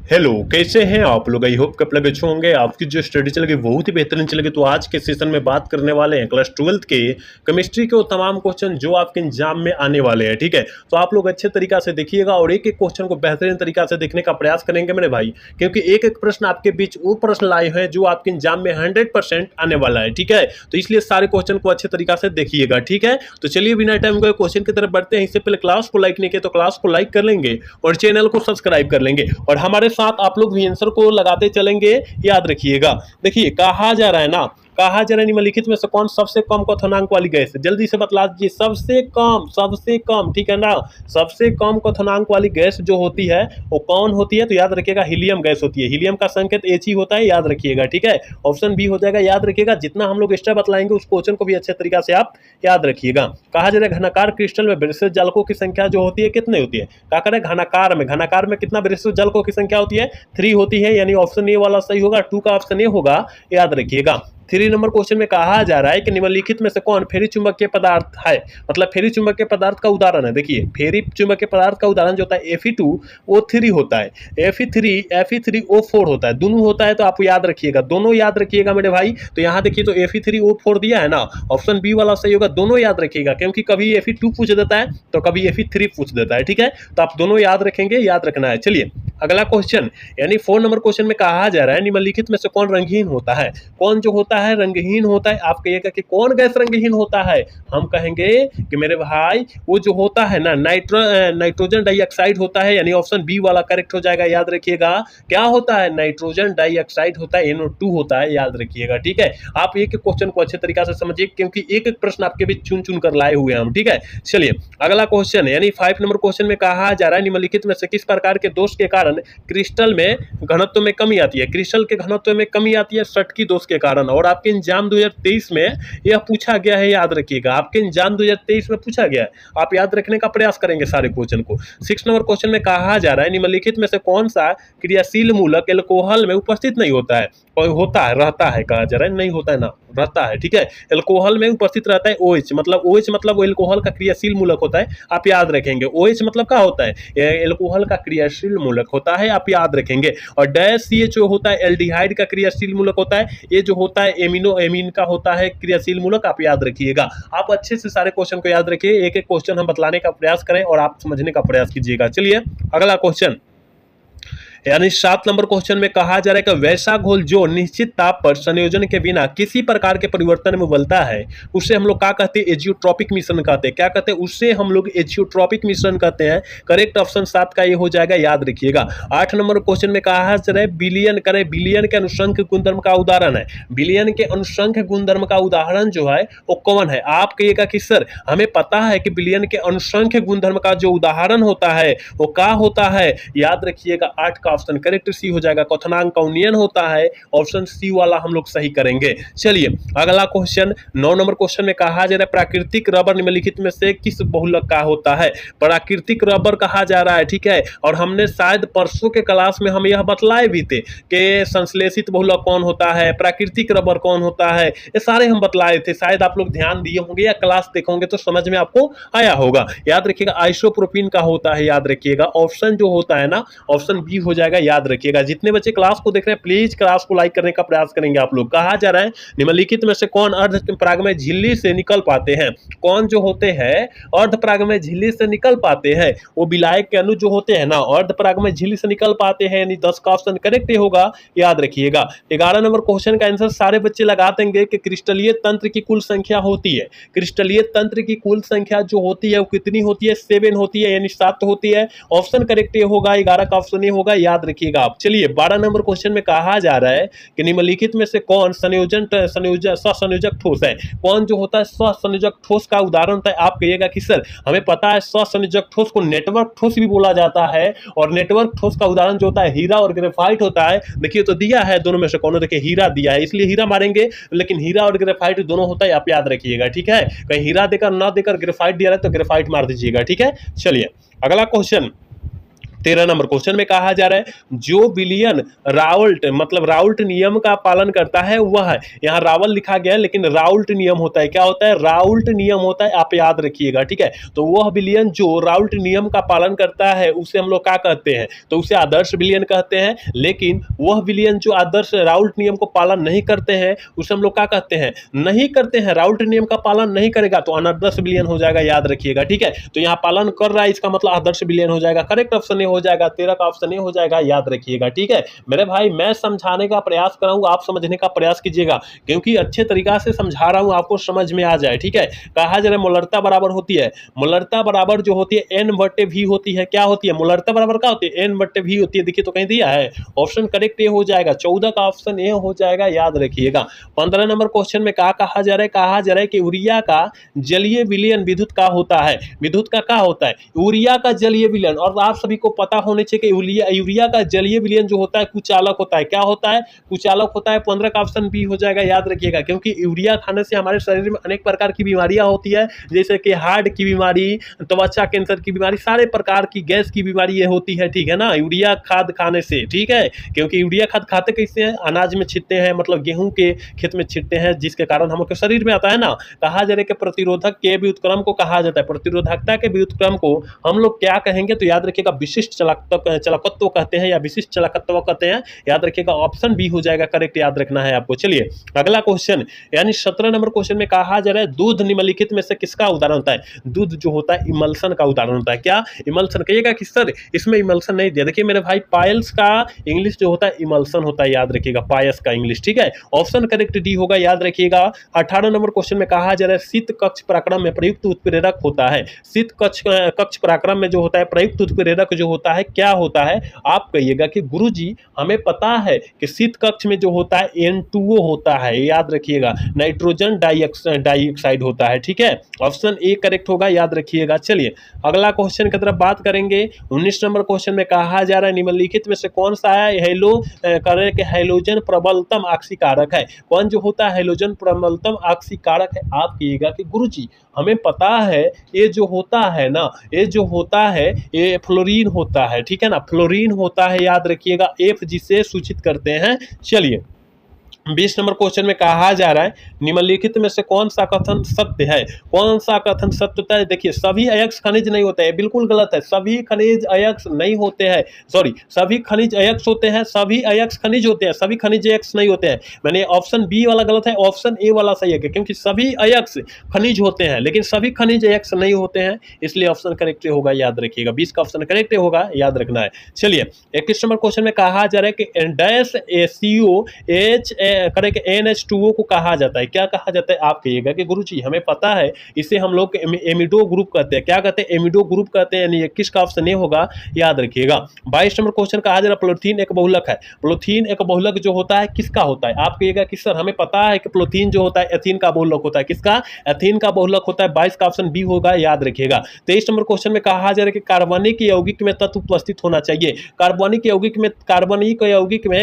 Hello, कैसे हैं आप लोग? आई होप कि आप लोग अच्छे होंगे। आपकी जो स्टडी चल रही बहुत ही बेहतरीन चल रही। तो आज के सेशन में बात करने वाले हैं क्लास 12th के केमिस्ट्री के वो तमाम क्वेश्चन जो आपके एग्जाम में आने वाले हैं। ठीक है, तो आप लोग अच्छे तरीका से देखिएगा और एक एक क्वेश्चन को बेहतरीन तरीका से देखने का प्रयास करेंगे मेरे भाई, क्योंकि एक एक प्रश्न आपके बीच वो प्रश्न लाए हैं जो आपके एग्जाम में 100% आने वाला है। ठीक है, तो इसलिए सारे क्वेश्चन को अच्छे तरीका से देखिएगा। ठीक है, तो चलिए बिना टाइम को क्वेश्चन की तरफ बढ़ते हैं। इससे पहले क्लास को लाइक नहीं किया तो क्लास को लाइक कर लेंगे और चैनल को सब्सक्राइब कर लेंगे और हमारे साथ आप लोग भी आंसर को लगाते चलेंगे। याद रखिएगा, देखिए कहा जा रहा है ना, कहा जा रहा है निम्नलिखित में से कौन सबसे कम क्वथनांक वाली गैस है? जल्दी से बतला दीजिए। सबसे कम, ठीक है ना, सबसे कम क्वथनांक वाली गैस जो होती है वो कौन होती है? तो याद रखिएगा हीलियम गैस होती है। हीलियम का संकेत H ही होता है, याद रखिएगा। ठीक है, ऑप्शन बी हो जाएगा। याद रखिएगा, जितना हम लोग एक्स्ट्रा बतलाएंगे उस क्वेश्चन को भी अच्छे तरीके से आप याद रखिएगा। कहा जा रहा है घनाकार क्रिस्टल में विशेष जालकों की संख्या जो होती है कितनी होती है? क्या करें, घनाकार में कितना विशेष जालकों की संख्या होती है? 3 होती है, यानी ऑप्शन ए वाला सही होगा। 2 का ऑप्शन ए होगा, याद रखिएगा। 3 नंबर क्वेश्चन में कहा जा रहा है कि निम्नलिखित में से कौन फेरी चुंबकीय पदार्थ है? मतलब फेरी चुंबकीय पदार्थ का उदाहरण है। देखिए फेरी चुंबकीय पदार्थ का उदाहरण जो होता है Fe2O3 होता है, Fe3O4 होता है, दोनों होता है। तो आप याद रखिएगा, दोनों याद रखिएगा मेरे भाई। तो यहाँ देखिए तो Fe3O4 दिया है ना, ऑप्शन बी वाला सही होगा। दोनों याद रखिएगा, क्योंकि कभी Fe2 पूछ देता है तो कभी Fe3 पूछ देता है। ठीक है, तो आप दोनों याद रखेंगे, याद रखना है। चलिए अगला क्वेश्चन, यानी 4 नंबर क्वेश्चन में कहा जा रहा है निम्नलिखित में से कौन रंगहीन होता है? कौन जो होता है रंगहीन होता है? आप कहिएगा कि कौन गैस रंगहीन होता है? हम कहेंगे कि मेरे भाई वो जो होता है ना नाइट्रोजन डाइऑक्साइड होता है, यानी ऑप्शन बी वाला करेक्ट हो जाएगा। याद रखिएगा क्या होता है? नाइट्रोजन डाइऑक्साइड होता है, NO2 होता है, याद रखिएगा। ठीक है, आप एक एक क्वेश्चन को अच्छे तरीके से समझिए, क्योंकि एक एक प्रश्न आपके बीच चुन चुन कर लाए हुए हैं हम। ठीक है, चलिए अगला क्वेश्चन, यानी 5 नंबर क्वेश्चन में कहा जा रहा है निम्नलिखित में से किस प्रकार के दोष के कारण क्रिस्टल में घनत्व में कमी आती है? क्रिस्टल के घनत्व में कमी आती है सटकी दोष के कारण। और आपके एग्जाम 2023 में यह पूछा गया है, याद रखिएगा। आपके एग्जाम 2023 में पूछा गया है, आप याद रखने का प्रयास करेंगे सारे क्वेश्चन को। 6 नंबर क्वेश्चन में कहा जा रहा है निम्नलिखित में से कौन सा क्रियाशील मूलक एल्कोहल में उपस्थित नहीं होता है? और होता है, रहता है, कहा जा रहा है, नहीं होता है ना, रहता है। ठीक है, एल्कोहल में उपस्थित रहता है OH, मतलब OH मतलब वो एल्कोहल का क्रियाशील मूलक होता है, आप याद रखेंगे। OH मतलब क्या होता है? एल्कोहल का क्रियाशील मूलक होता है, आप याद रखेंगे। और डैश CH होता है एल्डिहाइड का क्रियाशील मूलक होता है। ये जो होता है एमीन का होता है क्रियाशील मूलक, आप याद रखिएगा। आप अच्छे से सारे क्वेश्चन को याद रखिए, एक एक क्वेश्चन हम बतलाने का प्रयास करें और आप समझने का प्रयास कीजिएगा। चलिए अगला क्वेश्चन, यानी 7 नंबर क्वेश्चन में कहा जा रहा है कि वैसा घोल जो निश्चित ताप पर संयोजन के बिना किसी प्रकार के परिवर्तन में उबलता है उससे हम लोग क्या कहते हैं? एजियोट्रॉपिक मिश्रण कहते हैं। क्या कहते हैं? उससे हम लोग एजियोट्रॉपिक मिश्रण कहते हैं। करेक्ट ऑप्शन 7 का ये हो जाएगा, याद रखिएगा। 8 नंबर क्वेश्चन में कहा जा रहा है बिलियन के अनुसंख्य गुणधर्म का उदाहरण है। बिलियन के अनुसंख्य गुणधर्म का उदाहरण जो है वो कौन है? आप कहिएगा कि सर हमें पता है कि बिलियन के अनुसंख्य गुणधर्म का जो उदाहरण होता है वो क्या होता है? याद रखिएगा 8 का ऑप्शन करेक्ट सी हो जाएगा, क्वथनांक का उन्नयन होता है। ऑप्शन सी वाला हम लोग सही करेंगे। चलिए अगला क्वेश्चन, 9 नंबर क्वेश्चन में कहा जा रहा है प्राकृतिक रबर निम्नलिखित में से किस बहुलक का होता है? प्राकृतिक रबर कहा जा रहा है। ठीक है, और हमने शायद परसों के क्लास में हम यह बतलाए भी थे कि संश्लेषित बहुलक कौन होता है, प्राकृतिक रबर कौन होता है, ये सारे हम बतलाए थे। शायद आप लोग ध्यान दिए होंगे या क्लास देखोगे तो समझ में आपको आया होगा। याद रखिएगा आइसोप्रोपीन का होता है, याद रखिएगा। ऑप्शन जो होता है ना, ऑप्शन बी हो जाएगा, याद रखिएगा। जितने बच्चे क्लास को देख रहे हैं प्लीज क्लास को लाइक करने का प्रयास करेंगे आप लोग। कहा जा रहा है निम्नलिखित में से कौन अर्धपरागमय झिल्ली से निकल पाते हैं? कौन जो होते हैं अर्धपरागमय झिल्ली से निकल पाते हैं? वो विलायक के अणु जो होते हैं ना अर्धपरागमय झिल्ली से निकल पाते हैं, यानी 10 का ऑप्शन करेक्ट होगा, याद रखिएगा। 11 नंबर क्वेश्चन का आंसर सारे बच्चे लगा देंगे कि क्रिस्टलीय तंत्र की कुल संख्या होती है। क्रिस्टलीय तंत्र की कुल संख्या जो होती है वो कितनी होती है? 7 होती है, यानी 7 होती है। ऑप्शन करेक्ट होगा, 11 का ऑप्शन होगा, याद रखिएगा आप। चलिए 12 नंबर क्वेश्चन में कहा जा रहा है कि निम्नलिखित में से कौन ससंयोजक ठोस है? कौन जो होता है ससंयोजक ठोस का उदाहरण होता है? आप कहिएगा कि सर हमें पता है ससंयोजक ठोस को नेटवर्क ठोस भी बोला जाता है, और नेटवर्क ठोस का उदाहरण जो होता है हीरा और ग्रेफाइट होता है। देखिए तो दिया है दोनों में से कौन, देखिए हीरा दिया है इसलिए हीरा मारेंगे, लेकिन हीरा और ग्रेफाइट दोनों होता है, आप याद रखिएगा। ठीक है, कहीं हीरा देकर ना देकर ग्रेफाइट दिया है तो ग्रेफाइट मार दीजिएगा। ठीक है, चलिए अगला क्वेश्चन, 13 नंबर क्वेश्चन में कहा जा रहा है जो विलियन राउल्ट मतलब राउल्ट नियम का पालन करता है वह है, यहाँ रावल लिखा गया है लेकिन राउल्ट नियम होता है, क्या होता है, राउल्ट नियम होता है, आप याद रखिएगा, ठीक है। तो वह विलियन जो राउल्ट नियम का पालन करता है उसे हम लोग क्या कहते हैं, तो उसे आदर्श विलियन कहते हैं। लेकिन वह विलियन जो आदर्श राउल्ट नियम को पालन नहीं करते हैं उसे हम लोग क्या कहते हैं, नहीं करते हैं, राउल्ट नियम का पालन नहीं करेगा तो अनादर्श विलियन हो जाएगा, याद रखिएगा, ठीक है। तो यहाँ पालन कर रहा है इसका मतलब आदर्श विलियन हो जाएगा। करेक्ट ऑप्शन हो जाएगा, 13 का ऑप्शन हो जाएगा, याद रखिएगा, ठीक है। मेरे भाई मैं समझाने का प्रयास कर रहा हूं, आप समझने का प्रयास कीजिएगा क्योंकि अच्छे तरीका से समझा रहा हूं, आपको समझ में आ जाए, ठीक है। कहा जा रहा है मोलरता बराबर होती है, मोलरता बराबर जो होती है n/v होती है, क्या होती है, मोलरता बराबर क्या होती है, n/v होती है। देखिए तो कहीं दिया है, ऑप्शन करेक्ट ये हो जाएगा, 14 का ऑप्शन ये हो जाएगा, याद रखिएगा। 15 नंबर क्वेश्चन में क्या कहा जा रहा है कि यूरिया का जलीय विलयन विद्युत का होता है, विद्युत का क्या होता है, यूरिया का जलीय विलयन। और आप सभी को पता होने चाहिए कि यूरिया का जलीय विलयन जो होता है कुचालक होता है, क्या होता है, कुचालक होता है। 15 का ऑप्शन बी हो जाएगा, याद रखिएगा, क्योंकि यूरिया खाने से हमारे शरीर में अनेक प्रकार की बीमारियां होती है, जैसे कि हार्ट की बीमारी, त्वचा कैंसर की बीमारी, सारे प्रकार की गैस की बीमारी ये होती है, ठीक है ना, यूरिया खाद खाने से, ठीक है। क्योंकि यूरिया खाद खाते कैसे हैं, अनाज में छिटते हैं, मतलब गेहूं के खेत में छिटते हैं, जिसके कारण हम लोग के शरीर में आता है ना। कहा जा रहा है कि प्रतिरोधक के व्युत्क्रम को कहा जाता है, प्रतिरोधकता के व्युत्क्रम को हम लोग क्या कहेंगे, तो याद रखिएगा विशिष्ट चलकत्व कहते हैं या विशिष्ट चलकत्व कहते हैं, याद रखिएगा, ऑप्शन बी हो जाएगा करेक्ट, याद रखना है आपको। चलिए अगला क्वेश्चन, यानी 17 नंबर क्वेश्चन में कहा जा रहा है दूध निम्नलिखित में से किसका उदाहरण होता है, दूध जो होता है इमल्सन का उदाहरण होता है, क्या इमल्सन, कहिएगा कि सर इसमें इमल्सन नहीं दिया, देखिए मेरे भाई पायल्स का इंग्लिश जो होता है इमल्सन होता है, याद रखिएगा, पायस का इंग्लिश, ठीक है। ऑप्शन करेक्ट डी होगा, याद रखिएगा। 18 नंबर क्वेश्चन में कहा जा रहा है शीत कक्ष पराक्रम में प्रयुक्त उत्प्रेरक होता है, शीत कक्ष पराक्रम में जो होता है प्रयुक्त उत्प्रेरक जो होता है क्या होता है, आप कहिएगा कि गुरुजी हमें पता है कि शीत कक्ष में जो होता है N2O होता है, याद रखिएगा, नाइट्रोजन डाइऑक्साइड होता है, ठीक है। ऑप्शन ए करेक्ट होगा, याद रखिएगा। चलिए अगला क्वेश्चन की तरफ बात करेंगे। 19 नंबर क्वेश्चन में कहा जा रहा है निम्नलिखित में से कौन सा है हैलोजन प्रबलतम आक्सीकारक है, कौन जो होता है हैलोजन प्रबलतम आक्सीकारक है, आप कहिएगा कि गुरुजी हमें पता है ये जो होता है ना, ये जो होता है ये फ्लोरीन होता है, ठीक है ना, फ्लोरीन होता है, याद रखिएगा, एफ जिसे सूचित करते हैं। चलिए 20 नंबर क्वेश्चन में कहा जा रहा है निम्नलिखित में से कौन सा कथन सत्य है, कौन सा कथन सत्य होता है, देखिए सभी अयस्क खनिज नहीं होते हैं, बिल्कुल गलत है, सभी खनिज अयस्क नहीं होते हैं, सॉरी सभी खनिज अयस्क होते हैं, सभी अयस्क खनिज होते हैं, सभी खनिज अयस्क नहीं होते हैं, मैंने ऑप्शन बी वाला गलत है, ऑप्शन ए वाला सही है, क्योंकि सभी अयस्क खनिज होते हैं लेकिन सभी खनिज अयस्क नहीं होते हैं, इसलिए ऑप्शन करेक्ट होगा, याद रखिएगा, 20 का ऑप्शन करेक्ट होगा, याद रखना है। चलिए 21 नंबर क्वेश्चन में कहा जा रहा है कि डैश COH करेक्ट NH2O को कहा जाता है, क्या कहा जाता है, आप कहिएगा कि गुरुजी हमें पता है इसे हम लोग एमिडो ग्रुप कहते हैं, क्या कहते हैं, एमिडो ग्रुप कहते हैं, यानी 21 का ऑप्शन ए होगा, याद रखिएगा। 22 नंबर क्वेश्चन कहा जा रहा है प्लोथीन एक बहुलक है, प्लोथीन एक बहुलक जो होता है किसका होता है, आप कहिएगा कि सर हमें पता है कि प्लोथीन जो होता है एथीन का बहुलक होता है, किसका, एथीन का बहुलक होता है, 22 का ऑप्शन बी होगा, याद रखिएगा। 23 नंबर क्वेश्चन में कहा जा रहा है कि कार्बनिक यौगिक में तत्व उपस्थित होना चाहिए, कार्बनिक यौगिक में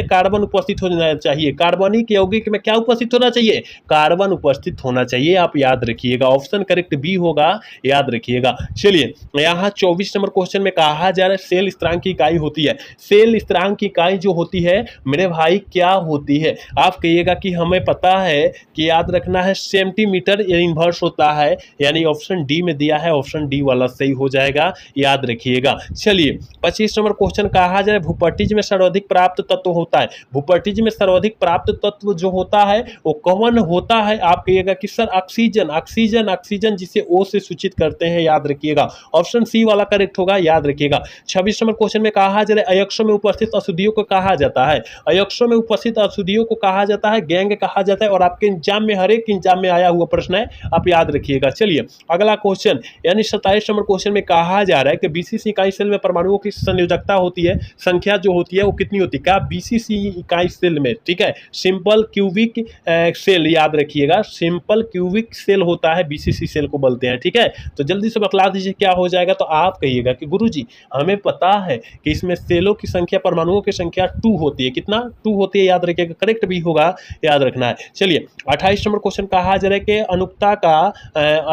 कार्बन उपस्थित होना चाहिए, कार्बनिक यौगिक में क्या उपस्थित होना चाहिए, कार्बन उपस्थित होना चाहिए, आप याद रखिएगा, ऑप्शन करेक्ट बी होगा, याद रखिएगा। चलिए यहाँ 24 नंबर क्वेश्चन में कहा जा रहा है सेल स्थिरांक की इकाई होती है, सेल स्थिरांक की इकाई जो होती है मेरे भाई क्या होती है, आप कहिएगा कि हमें पता है कि याद रखना है सेंटीमीटर इनवर्स होता है, यानी ऑप्शन डी में दिया है, ऑप्शन डी वाला सही हो जाएगा, याद रखिएगा। चलिए 25 नंबर क्वेश्चन कहा जा रहा है भूपट्टिज में सर्वाधिक प्राप्त तत्व होता है, भूपट्टिज में सर्वाधिक प्राप्त तत्व जो होता है वो कौन होता है, आप कहिएगा कि सर ऑक्सीजन, ऑक्सीजन, ऑक्सीजन जिसे ओ से सूचित करते हैं, याद रखिएगा, ऑप्शन सी वाला करेक्ट होगा, याद रखिएगा। 26 नंबर क्वेश्चन में कहा जा रहा है अयस्कों में उपस्थित अशुद्धियों को कहा जाता है, अयस्कों में उपस्थित अशुद्धियों को कहा जाता है गैंग कहा जाता है, और आपके एग्जाम में हर एक एग्जाम में आया हुआ प्रश्न है, आप याद रखिएगा। चलिए अगला क्वेश्चन, यानी 27 नंबर क्वेश्चन में कहा जा रहा है कि BCC इकाई सेल में परमाणुओं की संयोजकता होती है, संख्या जो होती है वो कितनी होती है, क्या BCC इकाई सेल में, ठीक है, सिंपल क्यूबिक सेल, याद रखिएगा सिंपल क्यूबिक सेल होता है, बीसीसी सेल को बोलते हैं, ठीक है। तो जल्दी से बतला दीजिए क्या हो जाएगा। तो आप कहिएगा कि गुरुजी हमें पता है कि इसमें सेलों की संख्या, परमाणुओं की संख्या 2 होती है, कितना 2 होती है, याद रखिएगा, करेक्ट भी होगा, याद रखना है। चलिए 28 नंबर क्वेश्चन कहा जा रहा है कि अनुकता का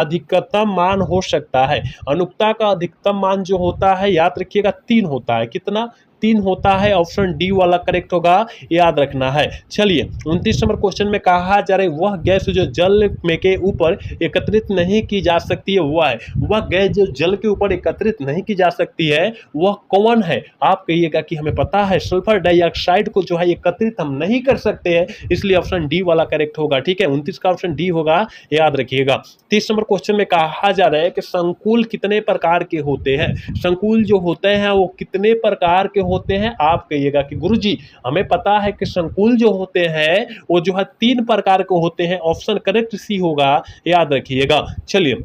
अधिकतम मान हो सकता है। अनुकता का अधिकतम मान जो होता है, याद रखिएगा 3 होता है, कितना 3 होता है। ऑप्शन डी वाला करेक्ट होगा, याद रखना है। चलिए 29 नंबर क्वेश्चन में कहा जा रहा है वह गैस जो जल में के ऊपर एकत्रित नहीं की जा सकती है, वह गैस जो जल के ऊपर एकत्रित नहीं की जा सकती है वह कौन है। आप कहिएगा कि हमें पता है सल्फर डाइऑक्साइड को जो है एकत्रित हम नहीं कर सकते हैं, इसलिए ऑप्शन डी वाला करेक्ट होगा, ठीक है। 29 का ऑप्शन डी होगा, याद रखिएगा। 30 नंबर क्वेश्चन में कहा जा रहा है कि संकुल कितने प्रकार के होते हैं। संकुल जो होते हैं वो कितने प्रकार के होते हैं। आप कहिएगा कि गुरुजी हमें पता है कि संकुल जो होते हैं वो जो है 3 प्रकार के होते हैं, ऑप्शन करेक्ट सी होगा, याद रखिएगा। चलिए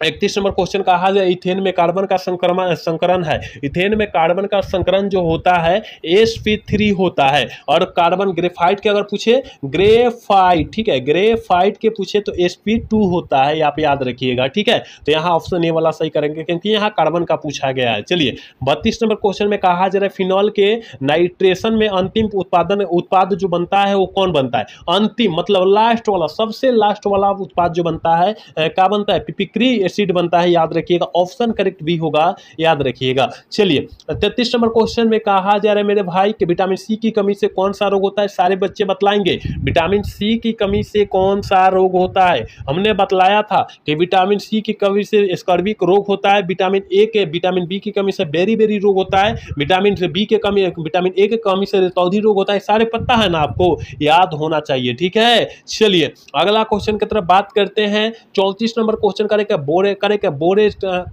31 नंबर क्वेश्चन कहा जाए इथेन में कार्बन का संकरण है। इथेन में कार्बन का संकरण जो होता है sp3 होता है, और कार्बन ग्रेफाइट के अगर पूछे, ग्रेफाइट, ठीक है, ग्रेफाइट के पूछे तो sp2 होता है, आप याद रखिएगा, ठीक है। तो यहाँ ऑप्शन ए वाला सही करेंगे क्योंकि यहाँ कार्बन का पूछा गया है। चलिए 32 नंबर क्वेश्चन में कहा जा रहा है फिनॉल के नाइट्रेशन में अंतिम उत्पाद जो बनता है वो कौन बनता है। अंतिम मतलब लास्ट वाला, सबसे लास्ट वाला उत्पाद जो बनता है क्या बनता है, पिपिक्री एसिड बनता है, याद रखिएगा, ऑप्शन करेक्ट भी होगा, याद रखिएगा। चलिए 33 नंबर क्वेश्चन में कहा जा रहा है मेरे भाई कि विटामिन सी की कमी से कौन सा रोग होता है। सारे बच्चे बतलाएंगे विटामिन सी की कमी से कौन सा रोग होता है। हमने बतलाया था कि विटामिन सी की कमी से स्कर्विक रोग होता है, विटामिन बी की कमी से बेरी रोग होता है, विटामिन ए की कमी से रतौंधी रोग होता है। सारे पता है ना, आपको याद होना चाहिए, ठीक है। चलिए अगला क्वेश्चन की तरफ बात करते हैं। 34 नंबर क्वेश्चन करेगा बोरे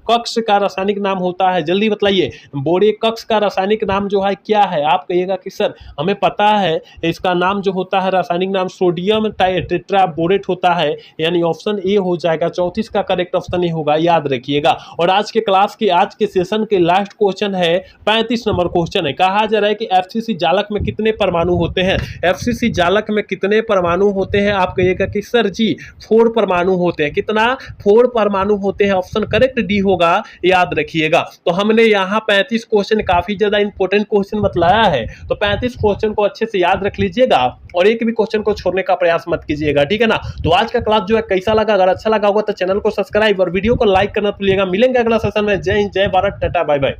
कक्ष का रासायनिक नाम होता है, जल्दी बताइए बोरे कक्ष का रासायनिक नाम जो है क्या है। आप कहिएगा कि सर हमें पता है इसका नाम जो होता है रासायनिक नाम सोडियम टेट्राबोरेट होता है, यानी ऑप्शन ए हो जाएगा। 34 का करेक्ट ऑप्शन ए होगा, याद रखिएगा। और आज के क्लास के आज के सेशन के लास्ट क्वेश्चन है 35 नंबर क्वेश्चन है। कहा जा रहा है कि एफसीसी जालक में कितने परमाणु होते हैं। एफसीसी जालक में कितने परमाणु होते हैं। आप कहिएगा कि सर जी 4 परमाणु होते हैं, कितना 4 परमाणु होते हैं, ऑप्शन करेक्ट डी होगा, याद रखिएगा। तो हमने यहाँ 35 क्वेश्चन काफी ज्यादा इंपॉर्टेंट क्वेश्चन बतलाया है, तो 35 क्वेश्चन को अच्छे से याद रख लीजिएगा और एक भी क्वेश्चन को छोड़ने का प्रयास मत कीजिएगा, ठीक है ना। तो आज का क्लास जो है कैसा लगा, अगर अच्छा लगा होगा तो चैनल को सब्सक्राइब और वीडियो को लाइक करना भूलिएगा। मिलेंगे अगला सेशन में। जय हिंद, जय भारत, टाटा, बाय बाय।